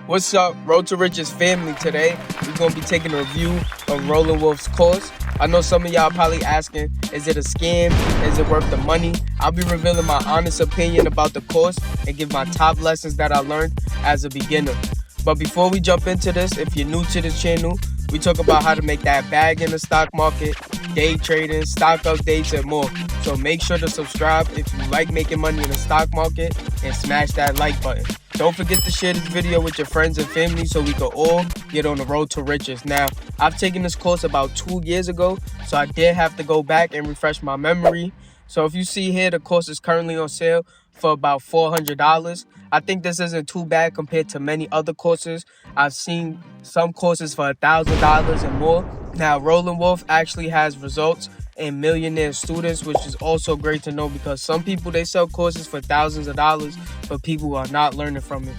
What's up, Road to Riches family? Today, we're going to be taking a review of Roland Wolf's course. I know some of y'all probably asking, is it a scam? Is it worth the money? I'll be revealing my honest opinion about the course and give my top lessons that I learned as a beginner. But before we jump into this, if you're new to the channel, we talk about how to make that bag in the stock market, day trading, stock updates, and more. So make sure to subscribe if you like making money in the stock market and smash that like button. Don't forget to share this video with your friends and family so we can all get on the road to riches. Now, I've taken this course about 2 years ago, so I did have to go back and refresh my memory. So if you see here, the course is currently on sale for about $400. I think this isn't too bad compared to many other courses. I've seen some courses for $1,000 and more. Now, Roland Wolf actually has results in millionaire students, which is also great to know because some people, they sell courses for thousands of dollars, but people are not learning from it.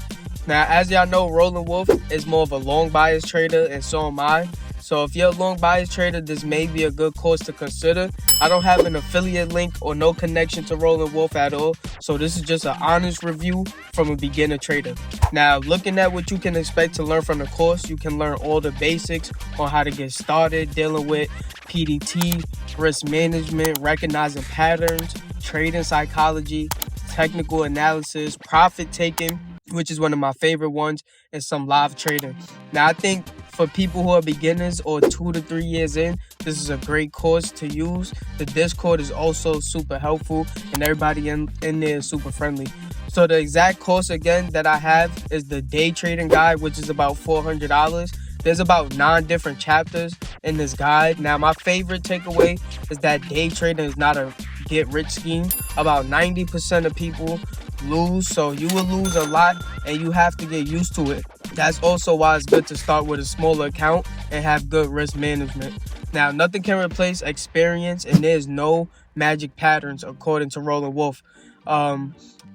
Now, as y'all know, Roland Wolf is more of a long bias trader, and so am I. So if you're a long bias trader, this may be a good course to consider. I don't have an affiliate link or no connection to Roland Wolf at all. So this is just an honest review from a beginner trader. Now, looking at what you can expect to learn from the course, you can learn all the basics on how to get started dealing with PDT, risk management, recognizing patterns, trading psychology, technical analysis, profit taking, which is one of my favorite ones, and some live trading. Now, I think for people who are beginners or 2 to 3 years in, this is a great course to use. The Discord is also super helpful, and everybody in there is super friendly. So the exact course again that I have is the day trading guide, which is about $400. There's about 9 different chapters in this guide. Now, my favorite takeaway is that day trading is not a get-rich scheme. About 90% of people lose, so you will lose a lot, and you have to get used to it. That's also why it's good to start with a smaller account and have good risk management. Now, nothing can replace experience, and there's no magic patterns according to Roland Wolf.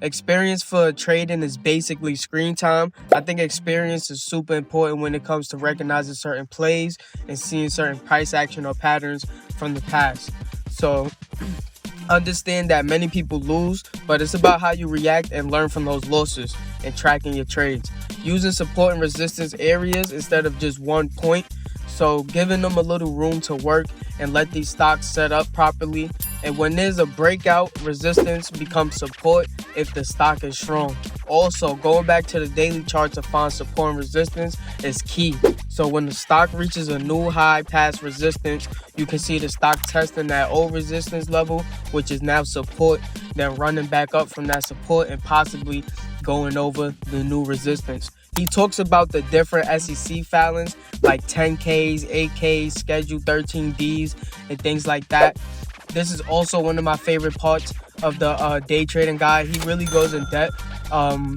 Experience for trading is basically screen time. I think experience is super important when it comes to recognizing certain plays and seeing certain price action or patterns from the past. So understand that many people lose, but it's about how you react and learn from those losses and tracking your trades. Using support and resistance areas instead of just one point. So giving them a little room to work and let these stocks set up properly. And when there's a breakout, resistance becomes support if the stock is strong. Also, going back to the daily chart to find support and resistance is key. So when the stock reaches a new high past resistance, you can see the stock testing that old resistance level, which is now support, then running back up from that support and possibly going over the new resistance. He talks about the different SEC filings like 10Ks, 8Ks, Schedule 13Ds, and things like that. This is also one of my favorite parts of the day trading guide. He really goes in depth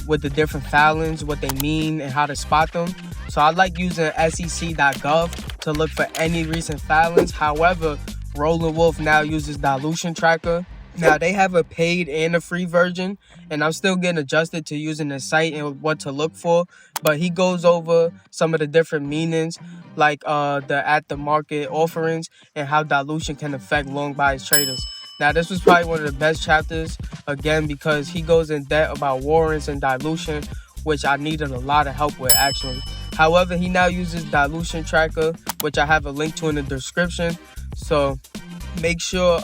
with the different filings, what they mean, and how to spot them. So I like using sec.gov to look for any recent filings. However, Roland Wolf now uses Dilution tracker. Now, they have a paid and a free version, and I'm still getting adjusted to using the site and what to look for. But he goes over some of the different meanings, like the at-the-market offerings and how dilution can affect long bias traders. Now, this was probably one of the best chapters, again, because he goes in depth about warrants and dilution, which I needed a lot of help with, actually. However, he now uses Dilution tracker, which I have a link to in the description. So make sure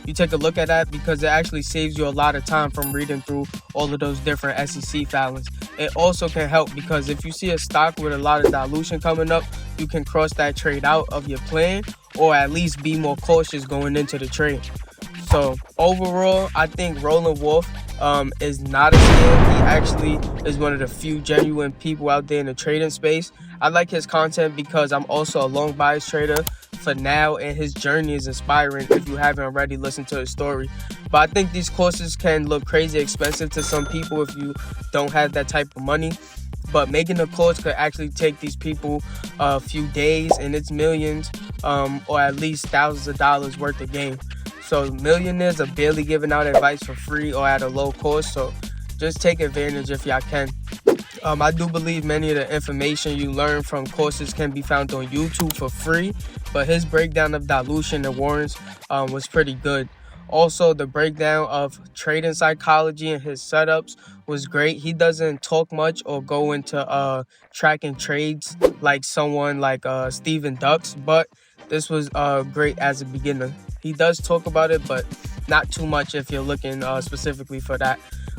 you take a look at that because it actually saves you a lot of time from reading through all of those different SEC filings. It also can help because if you see a stock with a lot of dilution coming up, you can cross that trade out of your plan or at least be more cautious going into the trade. So overall, I think Roland Wolf is not a scam. He actually is one of the few genuine people out there in the trading space. I like his content because I'm also a long bias trader for now, and his journey is inspiring if you haven't already listened to his story. But I think these courses can look crazy expensive to some people if you don't have that type of money. But making a course could actually take these people a few days, and it's millions or at least thousands of dollars worth of game. So millionaires are barely giving out advice for free or at a low cost. So just take advantage if y'all can. I do believe many of the information you learn from courses can be found on YouTube for free, but his breakdown of dilution and warrants was pretty good. Also, the breakdown of trading psychology and his setups was great. He doesn't talk much or go into tracking trades like someone like Steven Ducks, but this was great as a beginner. He does talk about it, but not too much if you're looking specifically for that.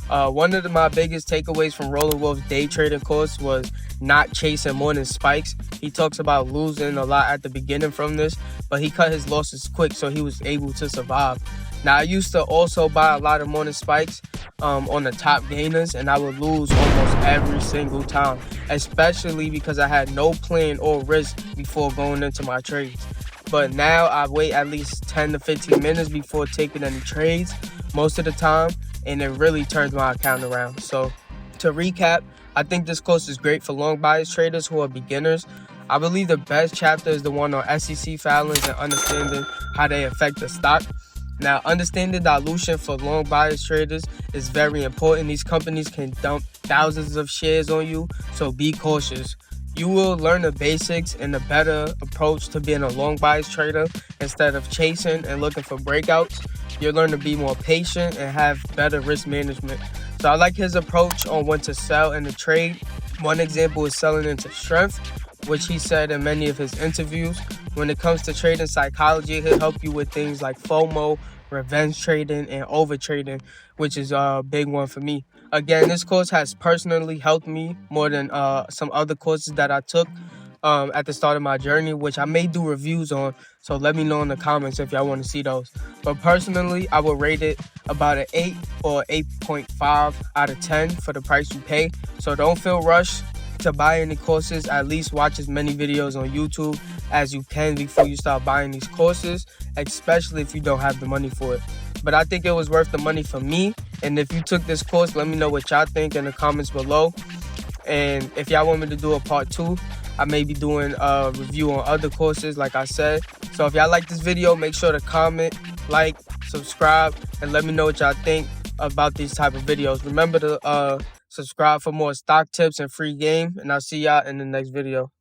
One of my biggest takeaways from Roland Wolf's day trading course was not chasing morning spikes. He talks about losing a lot at the beginning from this, but he cut his losses quick, so he was able to survive. Now, I used to also buy a lot of morning spikes on the top gainers, and I would lose almost every single time, especially because I had no plan or risk before going into my trades. But now I wait at least 10 to 15 minutes before taking any trades most of the time, and it really turns my account around. So to recap, I think this course is great for long bias traders who are beginners. I believe the best chapter is the one on SEC filings and understanding how they affect the stock. Now, understanding dilution for long bias traders is very important. These companies can dump thousands of shares on you, so be cautious. You will learn the basics and a better approach to being a long bias trader instead of chasing and looking for breakouts. You'll learn to be more patient and have better risk management. So I like his approach on when to sell in the trade. One example is selling into strength, which he said in many of his interviews. When it comes to trading psychology, he'll help you with things like FOMO, revenge trading, and over trading, which is a big one for me. Again, this course has personally helped me more than some other courses that I took at the start of my journey, which I may do reviews on. So let me know in the comments if y'all want to see those. But personally, I would rate it about an 8 or 8.5 out of 10 for the price you pay. So don't feel rushed to buy any courses. At least watch as many videos on YouTube as you can before you start buying these courses, especially if you don't have the money for it. But I think it was worth the money for me. And if you took this course, let me know what y'all think in the comments below. And if y'all want me to do a part 2, I may be doing a review on other courses like I said. So if y'all like this video, make sure to comment, like, subscribe, and let me know what y'all think about these type of videos. Remember to subscribe for more stock tips and free game, and I'll see y'all in the next video.